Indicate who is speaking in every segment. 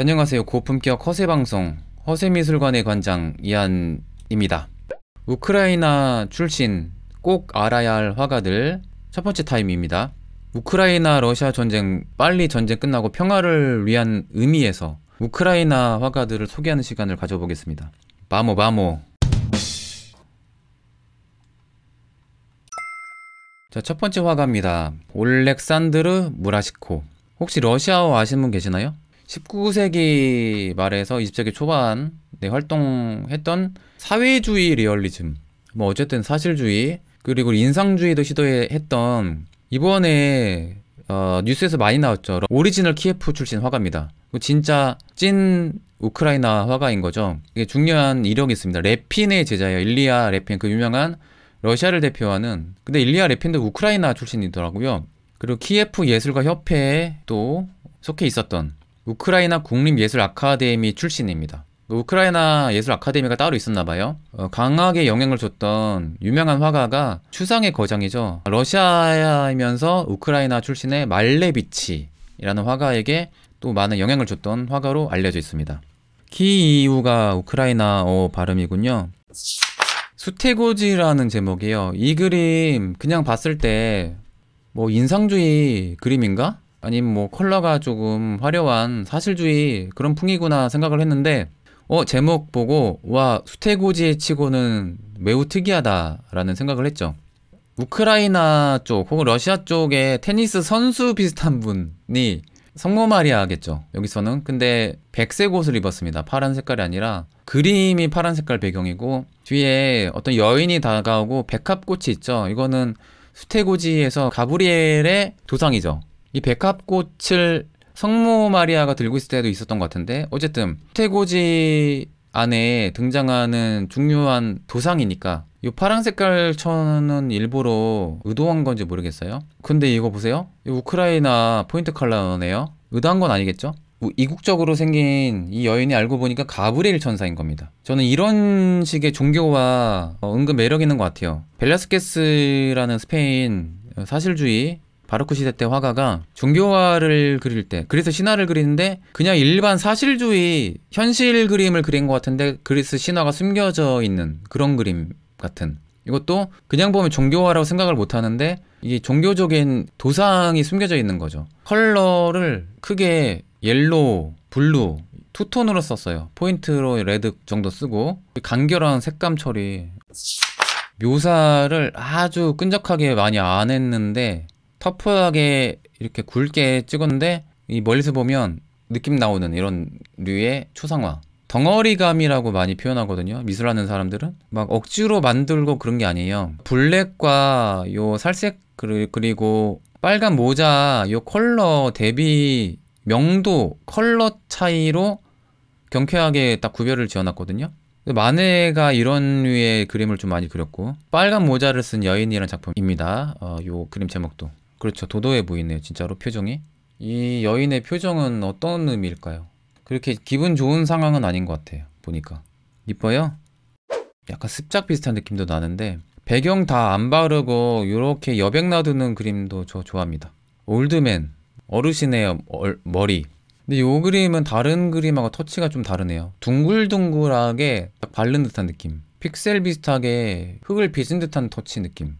Speaker 1: 안녕하세요. 고품격 허세방송 허세미술관의 관장 이한입니다. 우크라이나 출신 꼭 알아야 할 화가들 첫 번째 타임입니다. 우크라이나 러시아 전쟁 빨리 전쟁 끝나고 평화를 위한 의미에서 우크라이나 화가들을 소개하는 시간을 가져보겠습니다. 바모. 자, 첫 번째 화가입니다. 올렉산드르 무라시코. 혹시 러시아어 아시는 분 계시나요? 19세기 말에서 20세기 초반에 활동했던 사회주의 리얼리즘, 뭐 어쨌든 사실주의, 그리고 인상주의도 시도했던, 이번에 뉴스에서 많이 나왔죠. 오리지널 키예프 출신 화가입니다. 진짜 찐 우크라이나 화가인 거죠. 이게 중요한 이력이 있습니다. 레핀의 제자예요. 일리아 레핀, 그 유명한 러시아를 대표하는. 근데 일리아 레핀도 우크라이나 출신이더라고요. 그리고 키예프 예술가 협회에 또 속해 있었던 우크라이나 국립예술 아카데미 출신입니다. 우크라이나 예술 아카데미가 따로 있었나봐요. 강하게 영향을 줬던 유명한 화가가 추상의 거장이죠. 러시아이면서 우크라이나 출신의 말레비치라는 화가에게 또 많은 영향을 줬던 화가로 알려져 있습니다. 키이우가 우크라이나어 발음이군요. 수테고지라는 제목이에요. 이 그림 그냥 봤을 때 뭐 인상주의 그림인가? 아니면 뭐 컬러가 조금 화려한 사실주의 그런 풍이구나 생각을 했는데, 제목 보고 와, 수테고지 치고는 매우 특이하다라는 생각을 했죠. 우크라이나 쪽 혹은 러시아 쪽에 테니스 선수 비슷한 분이 성모 마리아겠죠, 여기서는. 근데 백색 옷을 입었습니다. 파란 색깔이 아니라. 그림이 파란 색깔 배경이고 뒤에 어떤 여인이 다가오고 백합꽃이 있죠. 이거는 수테고지에서 가브리엘의 도상이죠. 이 백합꽃을 성모 마리아가 들고 있을 때도 있었던 것 같은데, 어쨌든 수테고지 안에 등장하는 중요한 도상이니까 이 파란 색깔 천은 일부러 의도한 건지 모르겠어요. 근데 이거 보세요. 이 우크라이나 포인트 컬러네요. 의도한 건 아니겠죠? 이국적으로 생긴 이 여인이 알고 보니까 가브리엘 천사인 겁니다. 저는 이런 식의 종교와 은근 매력 있는 것 같아요. 벨라스케스라는 스페인 사실주의 바로크 시대 때 화가가 종교화를 그릴 때, 그리스 신화를 그리는데 그냥 일반 사실주의 현실 그림을 그린 것 같은데 그리스 신화가 숨겨져 있는 그런 그림 같은, 이것도 그냥 보면 종교화라고 생각을 못 하는데 이게 종교적인 도상이 숨겨져 있는 거죠. 컬러를 크게 옐로우, 블루, 투톤으로 썼어요. 포인트로 레드 정도 쓰고 간결한 색감 처리, 묘사를 아주 끈적하게 많이 안 했는데 터프하게 이렇게 굵게 찍었는데, 이 멀리서 보면 느낌 나오는 이런 류의 초상화, 덩어리감이라고 많이 표현하거든요. 미술하는 사람들은 막 억지로 만들고 그런 게 아니에요. 블랙과 요 살색 그리고 빨간 모자 요 컬러 대비 명도, 컬러 차이로 경쾌하게 딱 구별을 지어놨거든요. 마네가 이런 류의 그림을 좀 많이 그렸고, 빨간 모자를 쓴 여인이라는 작품입니다. 요 그림 제목도 그렇죠. 도도해 보이네요. 진짜로 표정이. 이 여인의 표정은 어떤 의미일까요? 그렇게 기분 좋은 상황은 아닌 것 같아요. 보니까 이뻐요? 약간 습작 비슷한 느낌도 나는데, 배경 다 안 바르고 이렇게 여백 놔두는 그림도 저 좋아합니다. 올드맨, 어르신의 머리. 근데 이 그림은 다른 그림하고 터치가 좀 다르네요. 둥글둥글하게 딱 바른 듯한 느낌, 픽셀 비슷하게 흙을 빚은 듯한 터치 느낌.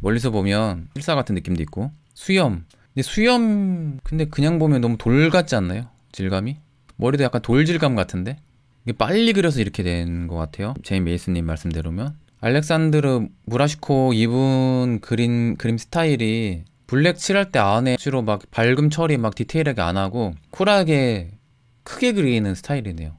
Speaker 1: 멀리서 보면 필사 같은 느낌도 있고. 수염, 근데 수염 근데 그냥 보면 너무 돌 같지 않나요? 질감이? 머리도 약간 돌 질감 같은데 이게 빨리 그려서 이렇게 된 것 같아요. 제임 메이슨님 말씀대로면. 알렉산드르 무라시코 이분 그림 스타일이 블랙 칠할 때 안에 주로 막 밝음 처리 막 디테일하게 안 하고 쿨하게 크게 그리는 스타일이네요.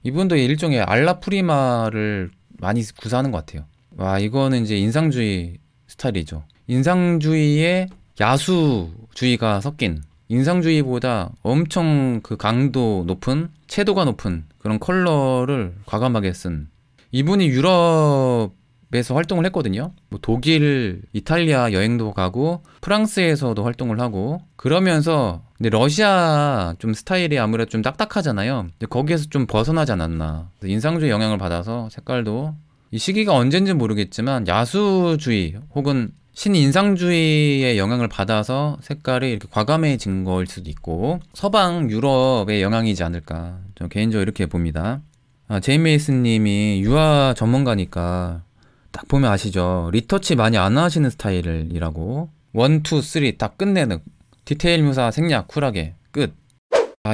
Speaker 1: 이분도 일종의 알라프리마를 많이 구사하는 것 같아요. 와, 이거는 이제 인상주의 스타일이죠. 인상주의에 야수주의가 섞인, 인상주의보다 엄청 그 강도 높은, 채도가 높은 그런 컬러를 과감하게 쓴. 이분이 유럽에서 활동을 했거든요. 뭐 독일, 이탈리아 여행도 가고 프랑스에서도 활동을 하고 그러면서, 근데 러시아 좀 스타일이 아무래도 좀 딱딱하잖아요. 거기에서 좀 벗어나지 않았나. 인상주의 영향을 받아서 색깔도, 이 시기가 언젠지 모르겠지만 야수주의 혹은 신인상주의의 영향을 받아서 색깔이 이렇게 과감해진 거일 수도 있고 서방 유럽의 영향이지 않을까 저 개인적으로 이렇게 봅니다. 제이 메이슨님이 유화 전문가니까 딱 보면 아시죠? 리터치 많이 안 하시는 스타일이라고 1, 2, 3 딱 끝내는 디테일 묘사 생략 쿨하게 끝.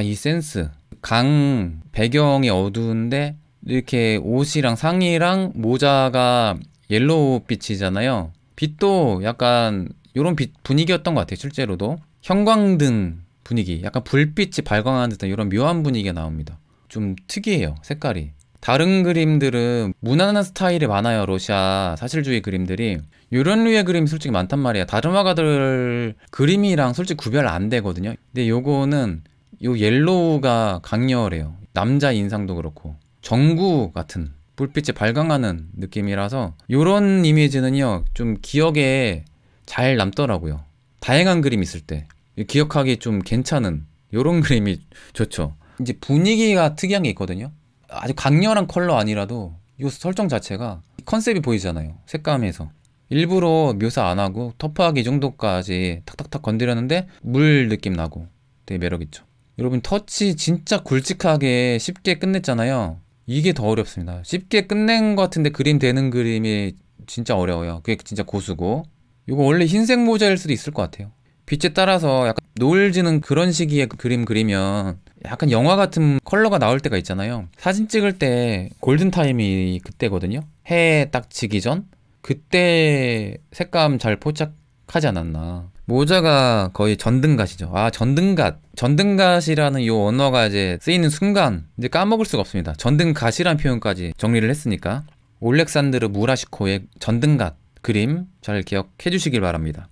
Speaker 1: 이 센스. 강 배경이 어두운데 이렇게 옷이랑 상의랑 모자가 옐로우 빛이잖아요. 빛도 약간 요런 빛 분위기였던 것 같아요. 실제로도 형광등 분위기, 약간 불빛이 발광하는 듯한 이런 묘한 분위기가 나옵니다. 좀 특이해요, 색깔이. 다른 그림들은 무난한 스타일이 많아요. 러시아 사실주의 그림들이 요런 류의 그림이 솔직히 많단 말이에요. 다른 화가들 그림이랑 솔직히 구별 안 되거든요. 근데 요거는 요 옐로우가 강렬해요. 남자 인상도 그렇고 정구 같은 불빛이 발광하는 느낌이라서 요런 이미지는요 좀 기억에 잘 남더라고요. 다양한 그림 있을 때 기억하기 좀 괜찮은 요런 그림이 좋죠. 이제 분위기가 특이한 게 있거든요. 아주 강렬한 컬러 아니라도 이 설정 자체가 컨셉이 보이잖아요. 색감에서 일부러 묘사 안 하고 터프하게 이 정도까지 탁탁탁 건드렸는데 물 느낌 나고 되게 매력있죠. 여러분 터치 진짜 굵직하게 쉽게 끝냈잖아요. 이게 더 어렵습니다. 쉽게 끝낸 것 같은데 그림 되는 그림이 진짜 어려워요. 그게 진짜 고수고 이거 원래 흰색 모자일 수도 있을 것 같아요. 빛에 따라서 약간 노을 지는 그런 시기에 그림 그리면 약간 영화 같은 컬러가 나올 때가 있잖아요. 사진 찍을 때 골든타임이 그때거든요. 해 딱 지기 전? 그때 색감 잘 포착하지 않았나. 모자가 거의 전등갓이죠. 전등갓. 전등갓이라는 요 언어가 이제 쓰이는 순간 이제 까먹을 수가 없습니다. 전등갓이라는 표현까지 정리를 했으니까. 올렉산드르 무라시코의 전등갓 그림 잘 기억해 주시길 바랍니다.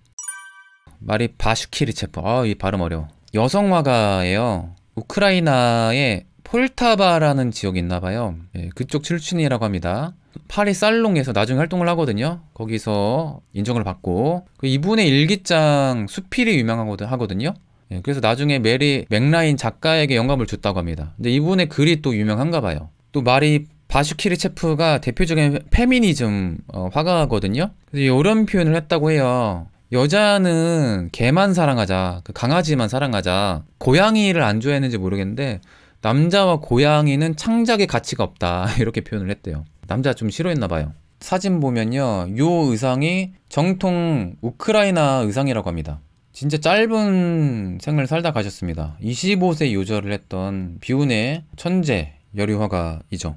Speaker 1: 마리 바슈키르체프. 이 발음 어려워. 여성 화가예요. 우크라이나의 폴타바라는 지역이 있나봐요. 그쪽 출신이라고 합니다. 파리 살롱에서 나중에 활동을 하거든요. 거기서 인정을 받고 이분의 일기장 수필이 유명하거든요. 그래서 나중에 메리 맥라인 작가에게 영감을 줬다고 합니다. 근데 이분의 글이 또 유명한가 봐요. 또 마리 바슈키르체프가 대표적인 페미니즘 화가거든요. 그래서 이런 표현을 했다고 해요. 여자는 개만 사랑하자, 그 강아지만 사랑하자. 고양이를 안 좋아했는지 모르겠는데 남자와 고양이는 창작의 가치가 없다 이렇게 표현을 했대요. 남자 좀 싫어했나 봐요. 사진 보면요 요 의상이 정통 우크라이나 의상이라고 합니다. 진짜 짧은 생을 살다 가셨습니다. 25세 요절을 했던 비운의 천재 여류화가이죠.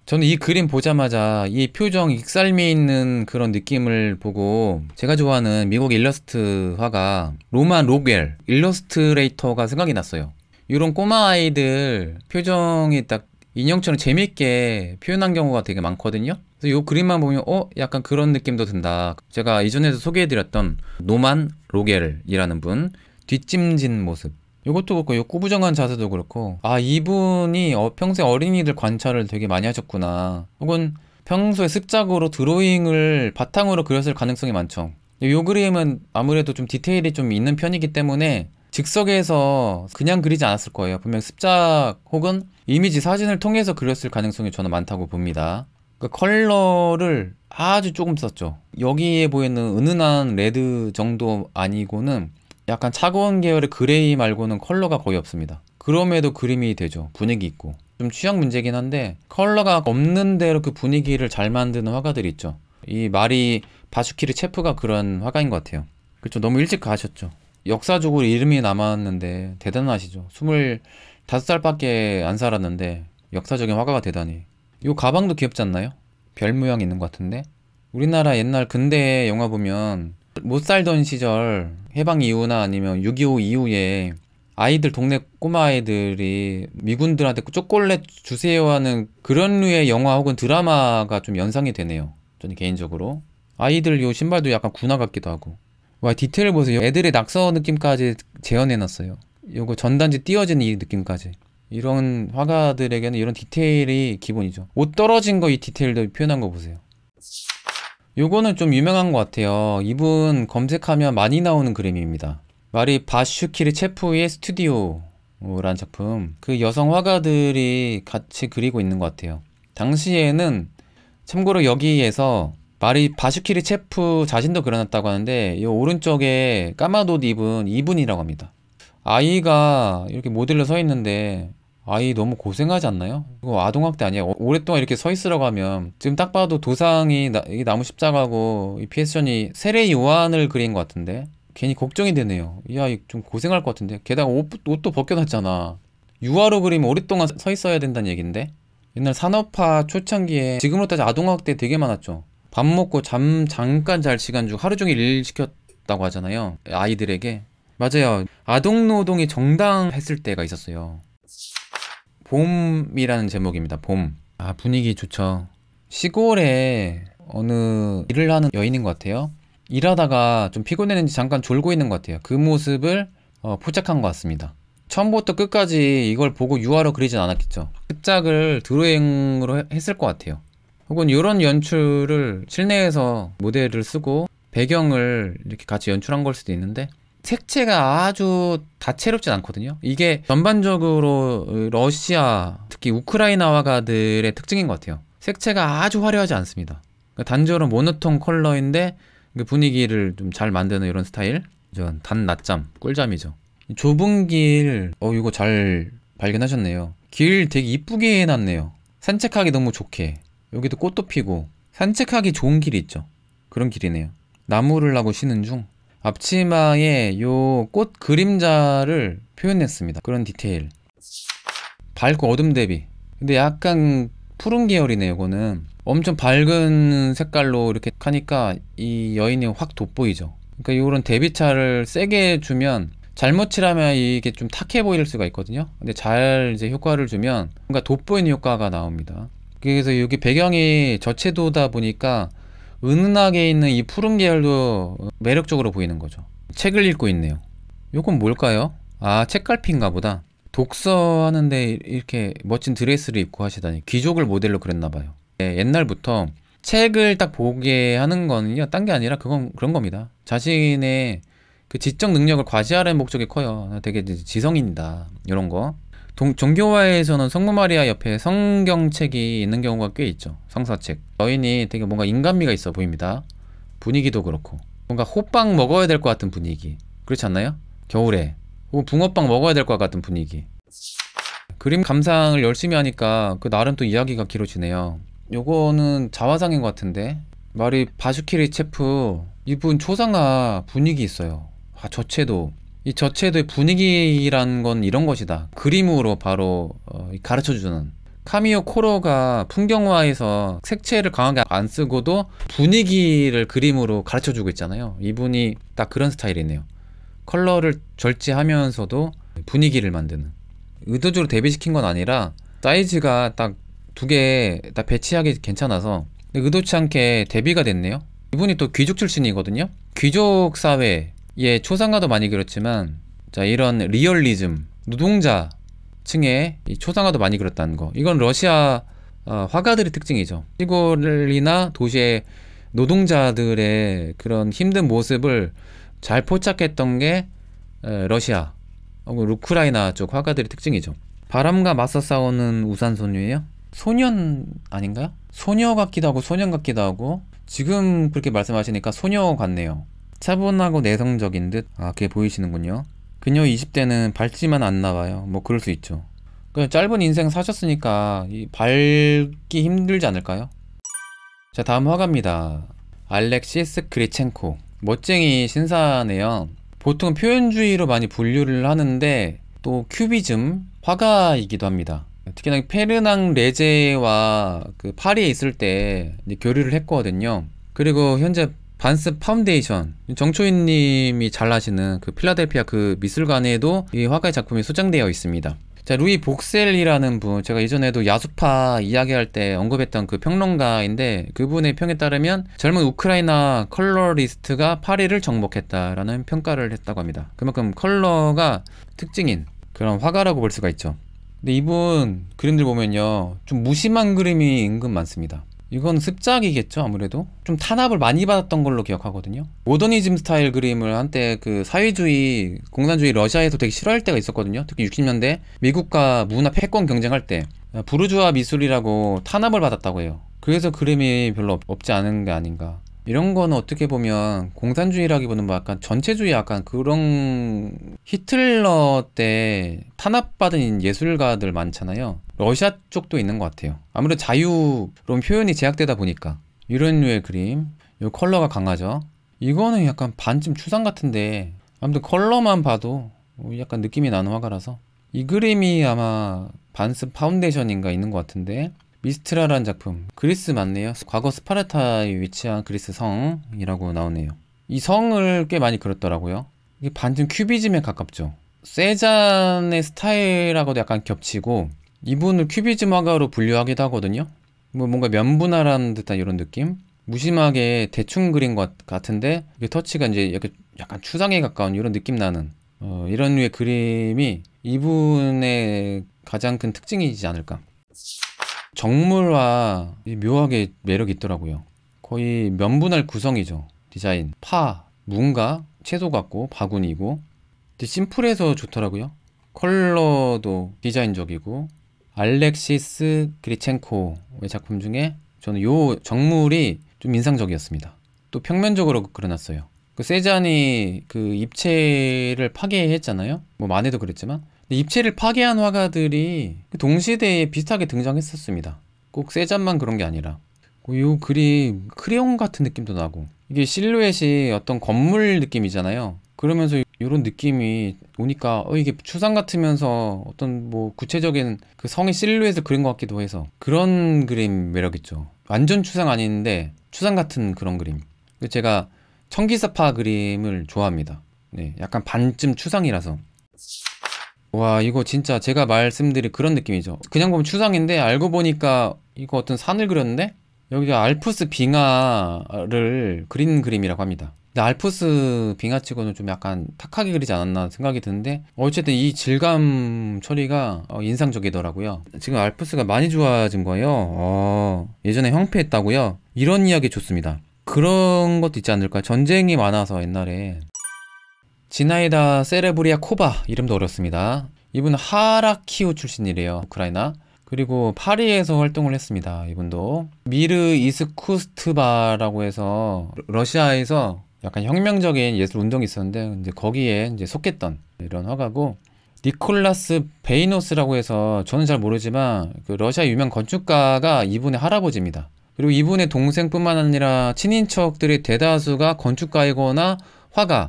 Speaker 1: 저는 이 그림 보자마자 이 표정 익살미 있는 그런 느낌을 보고 제가 좋아하는 미국 일러스트 화가 로만 로겔 일러스트레이터가 생각이 났어요. 이런 꼬마 아이들 표정이 딱 인형처럼 재밌게 표현한 경우가 되게 많거든요. 그래서 이 그림만 보면 약간 그런 느낌도 든다. 제가 이전에도 소개해드렸던 노만 로겔이라는 분 뒷짐진 모습 이것도 그렇고 이 꾸부정한 자세도 그렇고 이분이 평소에 어린이들 관찰을 되게 많이 하셨구나. 혹은 평소에 습작으로 드로잉을 바탕으로 그렸을 가능성이 많죠. 이 그림은 아무래도 좀 디테일이 좀 있는 편이기 때문에 즉석에서 그냥 그리지 않았을 거예요. 분명 습작 혹은 이미지 사진을 통해서 그렸을 가능성이 저는 많다고 봅니다. 그 컬러를 아주 조금 썼죠. 여기에 보이는 은은한 레드 정도 아니고는 약간 차가운 계열의 그레이 말고는 컬러가 거의 없습니다. 그럼에도 그림이 되죠. 분위기 있고. 좀 취향 문제긴 한데 컬러가 없는 대로 그 분위기를 잘 만드는 화가들이 있죠. 이 마리 바슈키르체프가 그런 화가인 것 같아요. 그렇죠. 너무 일찍 가셨죠. 역사적으로 이름이 남았는데 대단하시죠. 25살밖에 안 살았는데 역사적인 화가가 되다니. 이 가방도 귀엽지 않나요? 별 모양 있는 것 같은데. 우리나라 옛날 근대 영화 보면 못 살던 시절 해방 이후나 아니면 6.25 이후에 아이들 동네 꼬마 아이들이 미군들한테 초콜릿 주세요 하는 그런 류의 영화 혹은 드라마가 좀 연상이 되네요. 저는 개인적으로 아이들 요 신발도 약간 군화 같기도 하고. 와 디테일 보세요. 애들의 낙서 느낌까지 재현해놨어요. 요거 전단지 띄어지는 이 느낌까지. 이런 화가들에게는 이런 디테일이 기본이죠. 옷 떨어진 거 이 디테일도 표현한 거 보세요. 요거는 좀 유명한 것 같아요. 이분 검색하면 많이 나오는 그림입니다. 마리 바슈키르체프의 스튜디오라는 작품. 그 여성 화가들이 같이 그리고 있는 것 같아요. 당시에는 참고로 여기에서 마리 바슈키리 체프 자신도 그려놨다고 하는데 이 오른쪽에 까만 옷 입은 이분이라고 합니다. 아이가 이렇게 모델로 서 있는데 아이 너무 고생하지 않나요? 이거 아동학대 아니에요? 오랫동안 이렇게 서 있으라고 하면 지금 딱 봐도 도상이 이 나무 십자가고 이 피에스전이 세례 요한을 그린 것 같은데 괜히 걱정이 되네요. 야, 이거 좀 고생할 것 같은데. 게다가 옷도 벗겨놨잖아. 유화로 그리면 오랫동안 서 있어야 된다는 얘긴데. 옛날 산업화 초창기에 지금으로 따져 아동학대 되게 많았죠. 밥 먹고 잠깐 잘 시간 중 하루 종일 일 시켰다고 하잖아요. 아이들에게. 맞아요. 아동노동이 정당했을 때가 있었어요. 봄이라는 제목입니다. 봄. 아, 분위기 좋죠. 시골에 어느 일을 하는 여인인 것 같아요. 일하다가 좀 피곤했는지 잠깐 졸고 있는 것 같아요. 그 모습을 포착한 것 같습니다. 처음부터 끝까지 이걸 보고 유화로 그리진 않았겠죠. 습작을 드로잉으로 했을 것 같아요. 혹은 이런 연출을 실내에서 모델을 쓰고 배경을 이렇게 같이 연출한 걸 수도 있는데 색채가 아주 다채롭진 않거든요. 이게 전반적으로 러시아, 특히 우크라이나 화가들의 특징인 것 같아요. 색채가 아주 화려하지 않습니다. 단조로운 모노톤 컬러인데 분위기를 좀 잘 만드는 이런 스타일. 단 낮잠, 꿀잠이죠. 좁은 길, 이거 잘 발견하셨네요. 길 되게 이쁘게 해놨네요. 산책하기 너무 좋게. 여기도 꽃도 피고 산책하기 좋은 길이 있죠. 그런 길이네요. 나무를 하고 쉬는 중 앞치마에 요 꽃 그림자를 표현했습니다. 그런 디테일. 밝고 어둠 대비. 근데 약간 푸른 계열이네요. 이거는 엄청 밝은 색깔로 이렇게 하니까 이 여인이 확 돋보이죠. 그러니까 이런 대비차를 세게 주면 잘못 칠하면 이게 좀 탁해 보일 수가 있거든요. 근데 잘 이제 효과를 주면 뭔가 돋보이는 효과가 나옵니다. 그래서 여기 배경이 저채도다 보니까 은은하게 있는 이 푸른 계열도 매력적으로 보이는 거죠. 책을 읽고 있네요. 요건 뭘까요? 아, 책갈피인가 보다. 독서하는데 이렇게 멋진 드레스를 입고 하시다니. 귀족을 모델로 그랬나봐요. 네, 옛날부터 책을 딱 보게 하는 거는요, 딴 게 아니라 그런 겁니다. 자신의 그 지적 능력을 과시하려는 목적이 커요. 되게 지성인이다. 이런 거. 종교화에서는 성모 마리아 옆에 성경책이 있는 경우가 꽤 있죠. 성서책. 여인이 되게 뭔가 인간미가 있어 보입니다. 분위기도 그렇고. 뭔가 호빵 먹어야 될 것 같은 분위기. 그렇지 않나요? 겨울에. 혹은 붕어빵 먹어야 될 것 같은 분위기. 그림 감상을 열심히 하니까 그 나름 또 이야기가 길어지네요. 요거는 자화상인 것 같은데. 마리 바슈키리 체프. 이분 초상화 분위기 있어요. 아, 저채도. 이 저채도의 분위기란 건 이런 것이다. 그림으로 바로 가르쳐주는. 카미오 코로가 풍경화에서 색채를 강하게 안 쓰고도 분위기를 그림으로 가르쳐주고 있잖아요. 이분이 딱 그런 스타일이네요. 컬러를 절제하면서도 분위기를 만드는. 의도적으로 대비시킨 건 아니라 사이즈가 딱 두 개 딱 배치하기 괜찮아서 의도치 않게 대비가 됐네요. 이분이 또 귀족 출신이거든요. 귀족 사회에 초상화도 많이 그렸지만 자, 이런 리얼리즘, 노동자 층의 이 초상화도 많이 그렸다는 거. 이건 러시아 화가들의 특징이죠. 시골이나 도시의 노동자들의 그런 힘든 모습을 잘 포착했던 게 러시아 혹은 우크라이나 쪽 화가들의 특징이죠. 바람과 맞서 싸우는 우산소녀예요? 소년 아닌가요? 소녀 같기도 하고 소년 같기도 하고 지금 그렇게 말씀하시니까 소녀 같네요. 차분하고 내성적인 듯. 아, 그게 보이시는군요. 그녀 20대는 밝지만 않나봐요. 뭐 그럴 수 있죠. 그냥 짧은 인생 사셨으니까 밝기 힘들지 않을까요? 자, 다음 화가입니다. 알렉시스 그리첸코. 멋쟁이 신사네요. 보통 표현주의로 많이 분류를 하는데 또 큐비즘 화가이기도 합니다. 특히나 페르낭 레제와 그 파리에 있을 때 교류를 했거든요. 그리고 현재 반스 파운데이션, 정초희님이 잘 아시는 그 필라델피아 그 미술관에도 이 화가의 작품이 소장되어 있습니다. 자, 루이 복셀이라는 분, 제가 이전에도 야수파 이야기할 때 언급했던 그 평론가인데 그분의 평에 따르면 젊은 우크라이나 컬러리스트가 파리를 정복했다라는 평가를 했다고 합니다. 그만큼 컬러가 특징인 그런 화가라고 볼 수가 있죠. 근데 이분 그림들 보면요, 좀 무심한 그림이 은근 많습니다. 이건 습작이겠죠. 아무래도 좀 탄압을 많이 받았던 걸로 기억하거든요. 모더니즘 스타일 그림을 한때 그 사회주의 공산주의 러시아에서 되게 싫어할 때가 있었거든요. 특히 60년대 미국과 문화 패권 경쟁할 때 부르주아 미술이라고 탄압을 받았다고 해요. 그래서 그림이 별로 없지 않은 게 아닌가. 이런 거는 어떻게 보면 공산주의라기보다는 뭐 약간 전체주의, 약간 그런, 히틀러 때 탄압받은 예술가들 많잖아요. 러시아 쪽도 있는 것 같아요. 아무래도 자유로운 표현이 제약되다 보니까. 이런 류의 그림. 이 컬러가 강하죠. 이거는 약간 반쯤 추상 같은데, 아무튼 컬러만 봐도 약간 느낌이 나는 화가라서. 이 그림이 아마 반스 파운데이션인가 있는 것 같은데, 미스트라라는 작품. 그리스 맞네요. 과거 스파르타에 위치한 그리스 성이라고 나오네요. 이 성을 꽤 많이 그렸더라고요. 이게 반쯤 큐비즘에 가깝죠. 세잔의 스타일하고도 약간 겹치고, 이분을 큐비즘 화가로 분류하기도 하거든요. 뭐 뭔가 면분화라는 듯한 이런 느낌? 무심하게 대충 그린 것 같은데, 이게 터치가 이제 약간 추상에 가까운 이런 느낌 나는, 이런 류의 그림이 이분의 가장 큰 특징이지 않을까. 정물화 묘하게 매력이 있더라고요. 거의 면분할 구성이죠. 디자인. 파, 무가 채소 같고 바구니고, 근데 심플해서 좋더라고요. 컬러도 디자인적이고. 알렉시스 그리첸코의 작품 중에 저는 요 정물이 좀 인상적이었습니다. 또 평면적으로 그려놨어요. 그 세잔이 그 입체를 파괴했잖아요. 뭐 마네도 그랬지만, 근데 입체를 파괴한 화가들이 그 동시대에 비슷하게 등장했었습니다. 꼭 세잔만 그런 게 아니라. 요 그림 크레용 같은 느낌도 나고, 이게 실루엣이 어떤 건물 느낌이잖아요. 그러면서 이런 느낌이 오니까 이게 추상 같으면서 어떤 뭐 구체적인 그 성의 실루엣을 그린 것 같기도 해서, 그런 그림 매력 있죠. 완전 추상 아닌데 추상 같은 그런 그림. 제가 청기사파 그림을 좋아합니다. 네, 약간 반쯤 추상이라서. 와, 이거 진짜 제가 말씀드린 그런 느낌이죠. 그냥 보면 추상인데 알고 보니까 이거 어떤 산을 그렸는데 여기가 알프스 빙하를 그린 그림이라고 합니다. 근데 알프스 빙하치고는 좀 약간 탁하게 그리지 않았나 생각이 드는데, 어쨌든 이 질감 처리가 인상적이더라고요. 지금 알프스가 많이 좋아진 거예요. 예전에 황폐했다고요? 이런 이야기 좋습니다. 그런 것도 있지 않을까. 전쟁이 많아서 옛날에. 지나이다 세레브리아 코바, 이름도 어렵습니다. 이분은 하라키우 출신이래요. 우크라이나. 그리고 파리에서 활동을 했습니다. 이분도 미르 이스쿠스트바라고 해서 러시아에서 약간 혁명적인 예술 운동이 있었는데, 이제 거기에 이제 속했던 이런 화가고, 니콜라스 베이노스라고 해서 저는 잘 모르지만 그 러시아 유명 건축가가 이분의 할아버지입니다. 그리고 이분의 동생뿐만 아니라 친인척들의 대다수가 건축가이거나 화가,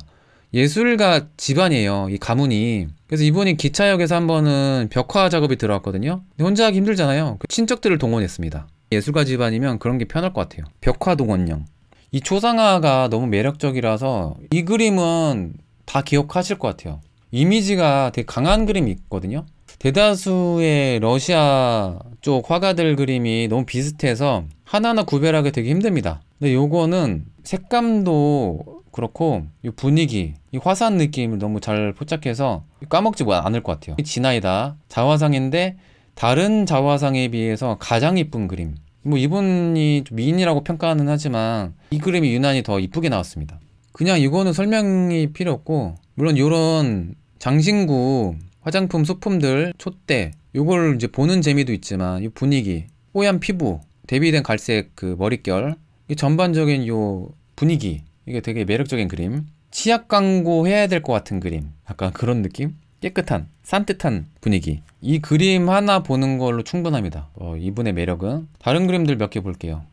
Speaker 1: 예술가 집안이에요, 이 가문이. 그래서 이분이 기차역에서 한 번은 벽화 작업이 들어왔거든요. 근데 혼자 하기 힘들잖아요. 친척들을 동원했습니다. 예술가 집안이면 그런 게 편할 것 같아요. 벽화 동원령. 이 초상화가 너무 매력적이라서 이 그림은 다 기억하실 것 같아요. 이미지가 되게 강한 그림이 있거든요. 대다수의 러시아 쪽 화가들 그림이 너무 비슷해서 하나하나 구별하기 되게 힘듭니다. 근데 요거는 색감도 그렇고 이 분위기, 이 화사한 느낌을 너무 잘 포착해서 까먹지 않을 것 같아요. 지나이다 자화상인데 다른 자화상에 비해서 가장 이쁜 그림. 뭐 이분이 미인이라고 평가는 하지만 이 그림이 유난히 더 이쁘게 나왔습니다. 그냥 이거는 설명이 필요 없고, 물론 요런 장신구 화장품 소품들 촛대 요걸 이제 보는 재미도 있지만, 이 분위기, 뽀얀 피부, 대비된 갈색 그 머릿결, 이 전반적인 요 분위기, 이게 되게 매력적인 그림. 치약 광고 해야 될 것 같은 그림, 약간 그런 느낌? 깨끗한 산뜻한 분위기. 이 그림 하나 보는 걸로 충분합니다. 이분의 매력은. 다른 그림들 몇 개 볼게요.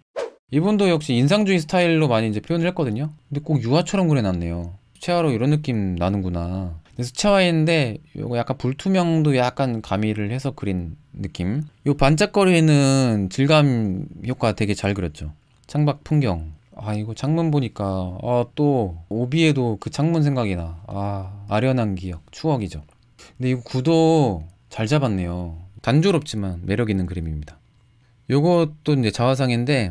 Speaker 1: 이분도 역시 인상주의 스타일로 많이 이제 표현을 했거든요. 근데 꼭 유화처럼 그려놨네요. 수채화로 이런 느낌 나는구나. 수채화인데 요거 약간 불투명도 약간 가미를 해서 그린 느낌. 요 반짝거리는 질감 효과 되게 잘 그렸죠. 창밖 풍경. 이거 창문 보니까 또 오비에도 그 창문 생각이 나. 아련한 기억, 추억이죠. 근데 이거 구도 잘 잡았네요. 단조롭지만 매력 있는 그림입니다. 요것도 이제 자화상인데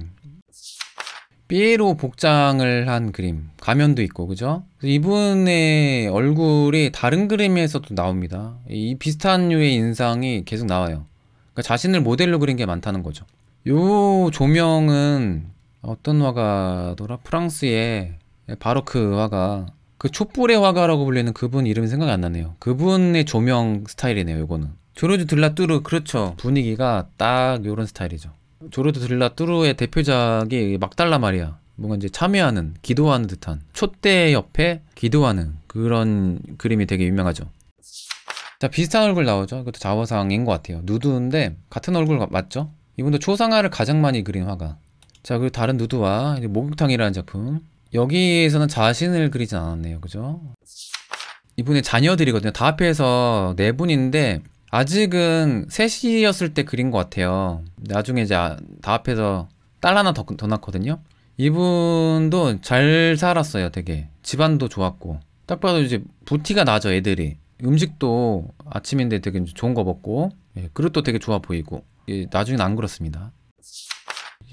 Speaker 1: 삐에로 복장을 한 그림, 가면도 있고, 그죠? 이분의 얼굴이 다른 그림에서도 나옵니다. 이 비슷한 류의 인상이 계속 나와요. 그러니까 자신을 모델로 그린 게 많다는 거죠. 요 조명은 어떤 화가더라? 프랑스의 바로크 화가, 그 촛불의 화가라고 불리는 그분 이름이 생각이 안 나네요. 그분의 조명 스타일이네요, 요거는. 조르주 들라뚜르, 그렇죠. 분위기가 딱 요런 스타일이죠. 조르드 들라 뚜루의 대표작이 막달라 마리아. 뭔가 이제 참여하는, 기도하는 듯한 촛대 옆에 기도하는 그런 그림이 되게 유명하죠. 자, 비슷한 얼굴 나오죠. 이것도 자화상인 것 같아요. 누드인데 같은 얼굴 맞죠? 이분도 초상화를 가장 많이 그린 화가. 자, 그리고 다른 누드와 목욕탕이라는 작품. 여기에서는 자신을 그리진 않았네요. 그죠? 이분의 자녀들이거든요. 다 합해서 4분인데 아직은 셋이었을 때 그린 것 같아요. 나중에 이제 다 합해서 딸 하나 더 낳거든요. 이분도 잘 살았어요. 되게 집안도 좋았고 딱 봐도 이제 부티가 나죠. 애들이 음식도 아침인데 되게 좋은 거 먹고, 예, 그릇도 되게 좋아 보이고. 예, 나중엔 안 그렇습니다.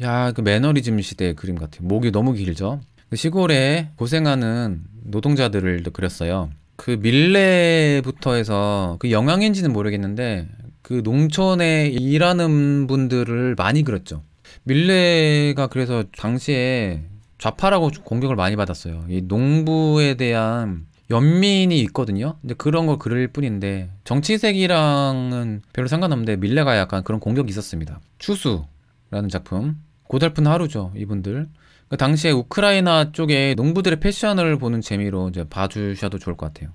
Speaker 1: 야, 그 매너리즘 시대의 그림 같아요. 목이 너무 길죠. 그 시골에 고생하는 노동자들을 그렸어요. 그 밀레부터 해서 그 영향인지는 모르겠는데 그 농촌에 일하는 분들을 많이 그렸죠. 밀레가 그래서 당시에 좌파라고 공격을 많이 받았어요. 이 농부에 대한 연민이 있거든요. 근데 그런 걸 그릴 뿐인데 정치색이랑은 별로 상관없는데 밀레가 약간 그런 공격이 있었습니다. 추수라는 작품. 고달픈 하루죠, 이분들. 그 당시에 우크라이나 쪽에 농부들의 패션을 보는 재미로 이제 봐주셔도 좋을 것 같아요.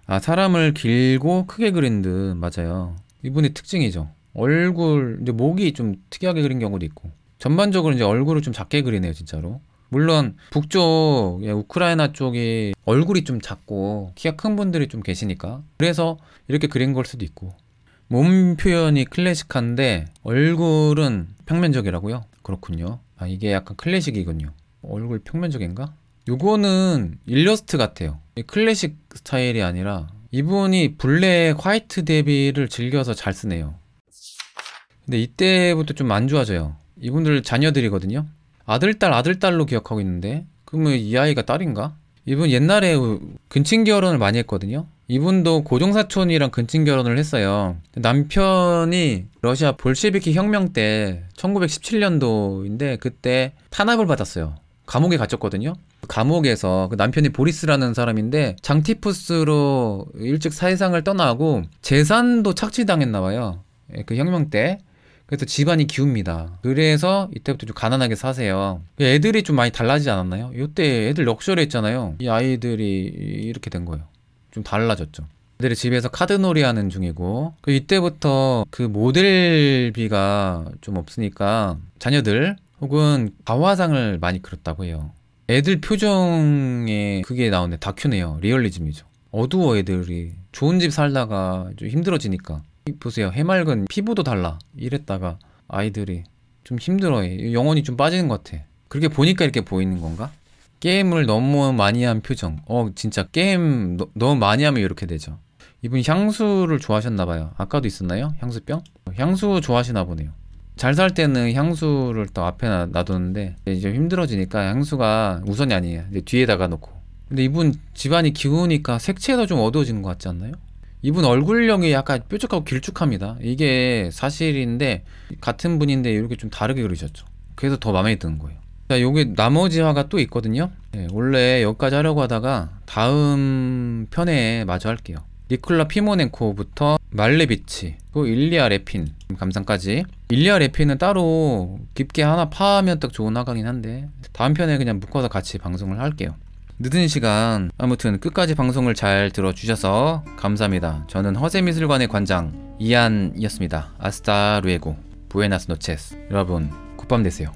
Speaker 1: 아, 사람을 길고 크게 그린 듯. 맞아요. 이분의 특징이죠. 얼굴, 이제 목이 좀 특이하게 그린 경우도 있고. 전반적으로 이제 얼굴을 좀 작게 그리네요, 진짜로. 물론 북쪽, 우크라이나 쪽이 얼굴이 좀 작고 키가 큰 분들이 좀 계시니까 그래서 이렇게 그린 걸 수도 있고. 몸 표현이 클래식한데 얼굴은 평면적이라고요? 그렇군요. 아, 이게 약간 클래식이군요. 얼굴 평면적인가? 요거는 일러스트 같아요. 클래식 스타일이 아니라 이분이 블랙 화이트 대비를 즐겨서 잘 쓰네요. 근데 이때부터 좀 안 좋아져요. 이분들 자녀들이거든요. 아들딸로 기억하고 있는데 그러면 이 아이가 딸인가? 이분 옛날에 근친 결혼을 많이 했거든요. 이분도 고종사촌이랑 근친 결혼을 했어요. 남편이 러시아 볼셰비키 혁명 때 1917년도인데 그때 탄압을 받았어요. 감옥에 갇혔거든요. 감옥에서 그 남편이 보리스라는 사람인데 장티푸스로 일찍 사회상을 떠나고 재산도 착취당했나 봐요. 그 혁명 때. 그래서 집안이 기웁니다. 그래서 이때부터 좀 가난하게 사세요. 애들이 좀 많이 달라지지 않았나요? 이때 애들 럭셔리 했잖아요. 이 아이들이 이렇게 된 거예요. 좀 달라졌죠. 애들이 집에서 카드놀이 하는 중이고 이때부터 그 모델비가 좀 없으니까 자녀들 혹은 가화상을 많이 그렸다고 해요. 애들 표정에 그게 나오네. 다큐네요. 리얼리즘이죠. 어두워 애들이. 좋은 집 살다가 좀 힘들어지니까. 보세요. 해맑은 피부도 달라. 이랬다가 아이들이 좀 힘들어해. 영혼이 좀 빠지는 것 같아. 그렇게 보니까 이렇게 보이는 건가? 게임을 너무 많이 한 표정. 진짜 게임 너무 많이 하면 이렇게 되죠. 이분 향수를 좋아하셨나봐요. 아까도 있었나요? 향수병? 향수 좋아하시나 보네요. 잘 살 때는 향수를 또 앞에 놔두는데 이제 힘들어지니까 향수가 우선이 아니에요. 이제 뒤에다가 놓고. 근데 이분 집안이 기우니까 색채도 좀 어두워지는 것 같지 않나요? 이분 얼굴형이 약간 뾰족하고 길쭉합니다. 이게 사실인데 같은 분인데 이렇게 좀 다르게 그리셨죠. 그래서 더 마음에 드는 거예요. 자, 요게 나머지 화가 또 있거든요. 네, 원래 여기까지 하려고 하다가 다음 편에 마저 할게요. 니콜라 피모넨코부터 말레비치, 또 일리아 레핀 감상까지. 일리아 레핀은 따로 깊게 하나 파면 딱 좋은 화가긴 한데 다음 편에 그냥 묶어서 같이 방송을 할게요. 늦은 시간 아무튼 끝까지 방송을 잘 들어주셔서 감사합니다. 저는 허세미술관의 관장 이안이었습니다. 아스타 루에고 부에나스 노체스. 여러분 굿밤 되세요.